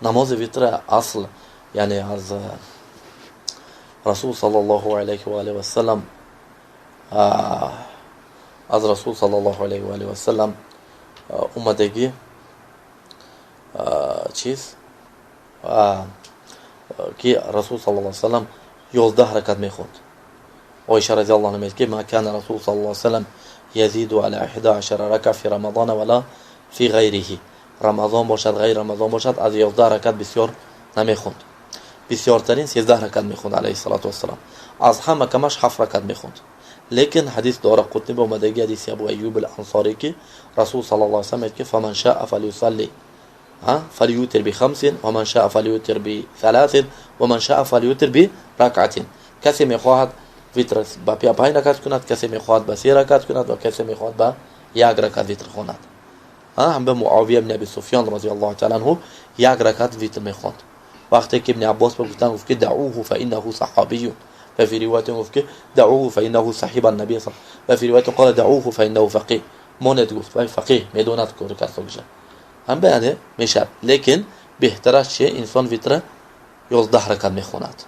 نماز ویتر اصل یعنی از رسول صلی الله علیه و آله و سلم از رسول صلی الله علیه و آله و سلم اومدگی چیز که رسول صلی الله علیه و سلم 11 رکعت میخوند. عایشه رضی الله عنها میگه که ما کان رسول صلی الله علیه و سلم یزید علی 11 رکعه فی رمضان ولا فی غیره. رمضان باشد غیر رمضان باشد از 11 رکعت بسیار نمیخوند. بسیارترین 13 رکعت میخوند علیه الصلاه و السلام. از همه کمش 7 رکعت میخوند. لیکن حدیث دارقطنی با اومدگی حدیث ابو ایوب الانصاری که رسول صلی الله علیه و سلم میگه که فمن شاء فلیصلی فلیوتر بخمس و من شاء فلیوتر بثلاث و من شاء فلیوتر برکعت. کسی میخواهد ویتر با 5 رکعت کند، کسی میخواهد با 3 رکعت کند و کسی میخواهد با 1 رکعت ویتر کند. هم به معاویه بن ابی سفیان رضی الله تعالی عنه 1 رکعت ویتر میخواند. وقتی که ابن عباس گفتن که دعوه فانه صحابی، و فی روایت گفت که دعوه فانه صاحب النبی صلی الله علیه و و فی روایت قال دعوه فانه فقیه. مونت گفت فقیه میدوند که کار بشه. هم بیانه میشه، لیکن بهترش چیه؟ انسان ویتر 11 رکعت میخواند.